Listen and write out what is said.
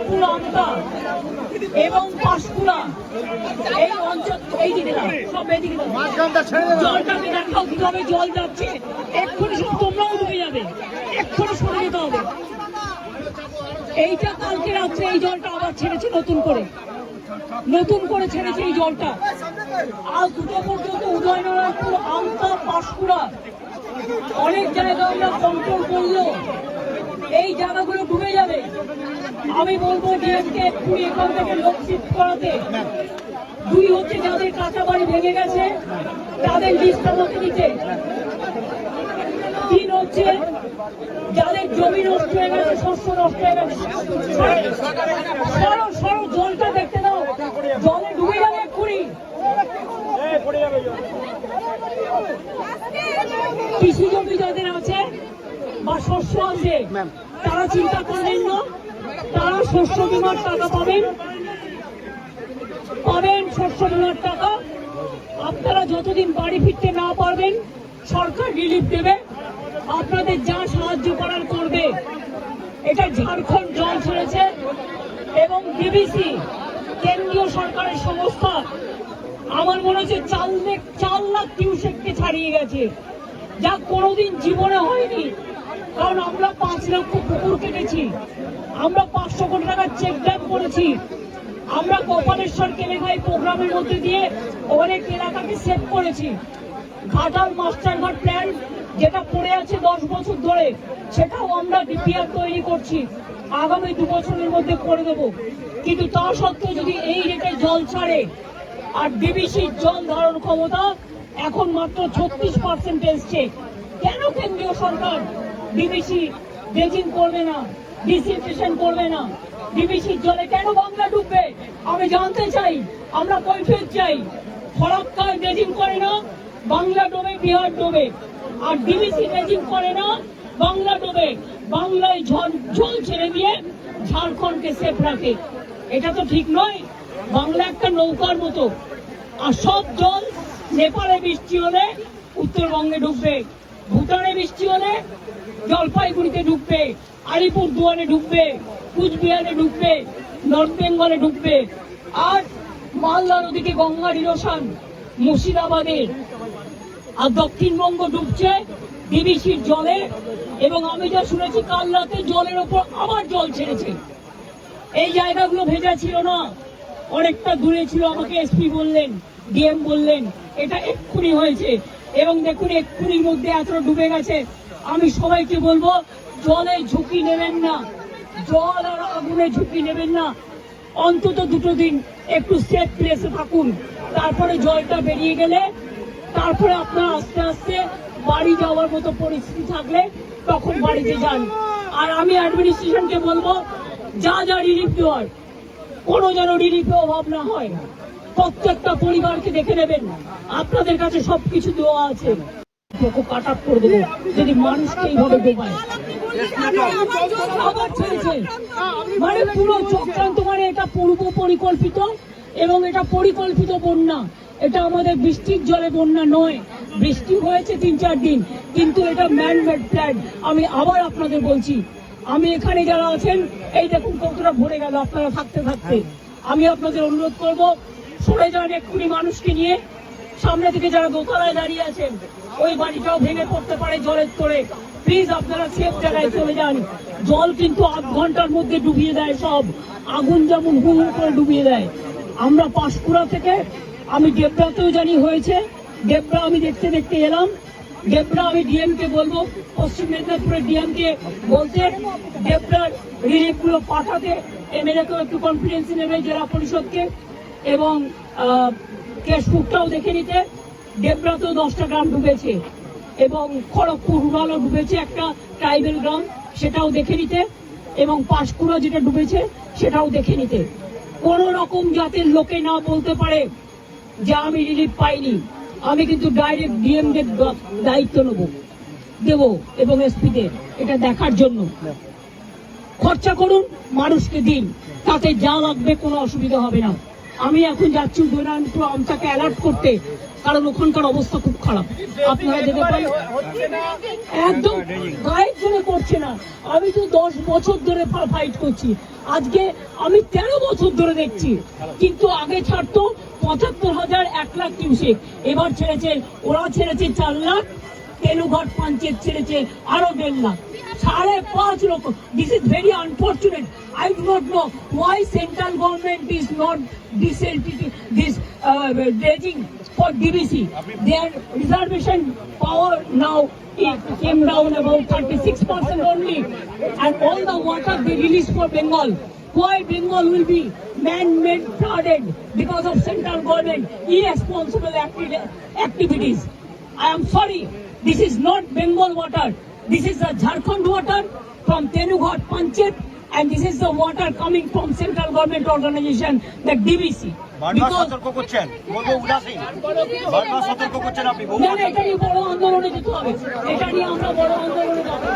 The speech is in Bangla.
রংপুর আমতা এবং পাঁশকুড়া এই অঞ্চল এই দিকে সব এদিকে জলটাকে দেখাও কিভাবে জল যাচ্ছে। এক্ষুনি সব তোমরাও ডুবে যাবে, এক্ষুনি সরে যেতে হবে। এইটা কালকে রাত্রে এই জলটা আবার ছেড়েছে নতুন করে ছেড়েছে এই জলটা। আজ দুটো পর্যন্ত উদয়নারায়ণপুর আমতা পাঁশকুড়া অনেক জায়গা আমরা কন্ট্রোল করলেও এই জায়গাগুলো ডুবে যাবে। আমি বলবো ডিএমকে এক্ষুনি এখান থেকে লোক শিফট করাতে। দুই হচ্ছে যাদের কাঁচা বাড়ি ভেঙে গেছে তাদের লিস্ট আমাকে দিতে। তিন হচ্ছে যাদের জমি নষ্ট হয়ে গেছে, শস্য নষ্ট হয়ে গেছে, সরো জলটা দেখতে দাও, জলে ডুবে যাবে এক্ষুনি। কৃষি জমি যাদের আছে বা শস্য আছে তারা চিন্তা করবেন না, তারা শস্য বীমার টাকা পাবেন শস্য বীমার টাকা। আপনারা যতদিন বাড়ি ফিরতে না পারবেন সরকার রিলিফ দেবে, আপনাদের যা সাহায্য করার করবে। এটা ঝাড়খণ্ড জল ছেড়েছে এবং ডিবিসি কেন্দ্রীয় সরকারের সংস্থা আমার মনে হচ্ছে 4 লাখ কিউসেককে ছাড়িয়ে গেছে, যা কোনোদিন জীবনে হয়নি। কারণ আমরা 5 লক্ষ পুকুর কেটেছি, আমরা 500 কোটি টাকার চেক ড্যাম করেছি, আমরা গোপালেশ্বর কেলেঘাই প্রোগ্রামের মধ্যে দিয়ে অনেক এলাকাকে সেভ করেছি। ঘাটাল মাস্টারঘাট প্ল্যান যেটা পড়ে আছে 10 বছর ধরে, সেটাও আমরা ডিপিআর তৈরি করছি, আগামী 2 বছরের মধ্যে করে দেব। কিন্তু তা সত্ত্বেও যদি এই রেটে জল ছাড়ে আর ডিবিসির জল ধারণ ক্ষমতা এখন মাত্র 36% এসছে, কেন কেন্দ্রীয় সরকার ডিবিসি ড্রেজিং করবে না, ডিসিলট্রেশন করবে না? ডিবিসির জলে কেন বাংলা ডুববে আমি জানতে চাই, আমরা কৈফিয়ত চাই। ফরাক্কায় ড্রেজিং করে না, বাংলা ডোবে, বিহার ডোবে। আর ডিবিসি ড্রেজিং করে না, বাংলা ডোবে। বাংলায় জল ছেড়ে দিয়ে ঝাড়খণ্ডকে সেফ রাখে, এটা তো ঠিক নয়। বাংলা একটা নৌকার মতো, আর সব জল নেপালে বৃষ্টি হলে উত্তরবঙ্গে ঢুকবে, ভুটানে বৃষ্টি হলে জলপাইগুড়িতে ঢুকবে, আলিপুরদুয়ারে ঢুকবে, কুচবিহারে ঢুকবে, নর্থ বেঙ্গলে ঢুকবে। আর মালদা নদীকে গঙ্গার ইরোশন মুর্শিদাবাদের, আর দক্ষিণবঙ্গ ডুবছে ডিবিসির জলে। এবং আমি যা শুনেছি কাল রাতে জলের ওপর আবার জল ছেড়েছে। এই জায়গাগুলো ভেজা ছিল না, অনেকটা দূরে ছিল, আমাকে এসপি বললেন, ডিএম বললেন এটা এক্ষুনি হয়েছে। এবং দেখুন এক্ষুনির মধ্যে এতটা ডুবে গেছে। আমি সবাইকে বলবো জলে ঝুঁকি নেবেন না, জল আর আগুনে ঝুঁকি নেবেন না। অন্তত 2 দিন একটু সেফ প্লেসে থাকুন, তারপরে জলটা বেরিয়ে গেলে তারপরে আপনারা আস্তে আস্তে বাড়ি যাওয়ার মতো পরিস্থিতি থাকলে তখন বাড়িতে যান। আর আমি অ্যাডমিনিস্ট্রেশনকে বলবো যা রিলিফ দেওয়ার কোনো যেন রিলিফে অভাব না হয়। প্রত্যেকটা পরিবারকে দেখে নেবেন, আপনাদের কাছে সবকিছু দেওয়া আছে। কাট আপ করে দেবো যদি মানুষকে এইভাবে ডোবায়। আবার ছেড়েছে মানে পুরো চক্রান্ত, মানে এটা পূর্ব পরিকল্পিত এবং এটা পরিকল্পিত বন্যা। এটা আমাদের বৃষ্টির জলে বন্যা নয়, বৃষ্টি হয়েছে 3-4 দিন, কিন্তু এটা ম্যান মেড প্ল্যান। আমি আবার আপনাদের বলছি, আমি এখানে যারা আছেন এই দেখুন কতটা ভরে গেল আপনারা থাকতে থাকতে। আমি আপনাদের অনুরোধ করবো সরে যান এক্ষুনি মানুষকে নিয়ে। সামনে থেকে যারা দোতলায় দাঁড়িয়ে আছেন ওই বাড়িটাও ভেঙে পড়তে পারে জলের তোড়ে, প্লিজ আপনারা সেফ জায়গায় চলে যান। জল কিন্তু 8 ঘন্টার মধ্যে ডুবিয়ে দেয় সব, আগুন যেমন হু হু করে ডুবিয়ে দেয়। আমরা পাঁশকুড়া থেকে, আমি ডেবরাতেও জানি হয়েছে, ডেবরা আমি দেখতে এলাম। ডেবরা আমি ডিএমকে বলবো, পশ্চিম মেদিনীপুরের ডিএমকে বলতে ডেবরার রিলিফ গুলো পাঠাতে, এমএলএকেও একটু কনফিডেন্স নেবে, জেলা পরিষদকে, এবং কেশপুরটাও দেখে নিতে। ডেবরাতেও 10টা গ্রাম ডুবেছে এবং খড়গপুর রুরালও ডুবেছে, একটা ট্রাইবেল গ্রাম, সেটাও দেখে নিতে। এবং পাঁশকুড়া যেটা ডুবেছে সেটাও দেখে নিতে। কোন রকম জাতের লোকে না বলতে পারে যে আমি রিলিফ পাইনি। আমি কিন্তু ডাইরেক্ট ডিএমদের দায়িত্ব দেব এবং এসপিদের এটা দেখার জন্য। খরচা করুন, মানুষকে দিন, তাতে যা লাগবে কোনো অসুবিধা হবে না। আমি এখন যাচ্ছি উদয়নারায়ণপুর আমটাকে অ্যালার্ট করতে, কারণ ওখানকার অবস্থা খুব খারাপ। আপনারা যেতে পারেন, একদম গায়ের জন্য করছে না। আমি তো 10 বছর ধরে ফাইট করছি, আজকে আমি 13 বছর ধরে দেখছি। কিন্তু আগে ছাড়তো 75,000 1 লাখ কিউসেক, এবার ছেড়েছে, ওরা ছেড়েছে 4 লাখ, তেনুঘাট পঞ্চায়েত ছেড়েছে আরো 1.5 লাখ, 5.5 লক্ষ। This is very unfortunate. I do not know why central government is not this dredging for DBC. Their reservation power now it came down about 36% only, and all the water they release for Bengal. Why Bengal will be man-made flooded because of central government irresponsible activities? I am sorry, this is not Bengal water. This is the Jharkhand water from Tenughat Panchayat, and this is the water coming from central government organization, the DBC. সতর্ক করছেন, উদাসীন বারবার সতর্ক করছেন আপনি। না, এটা নিয়ে বড় আন্দোলনে যেতে হবে, এটা নিয়ে আমরা বড় আন্দোলনে যাবো।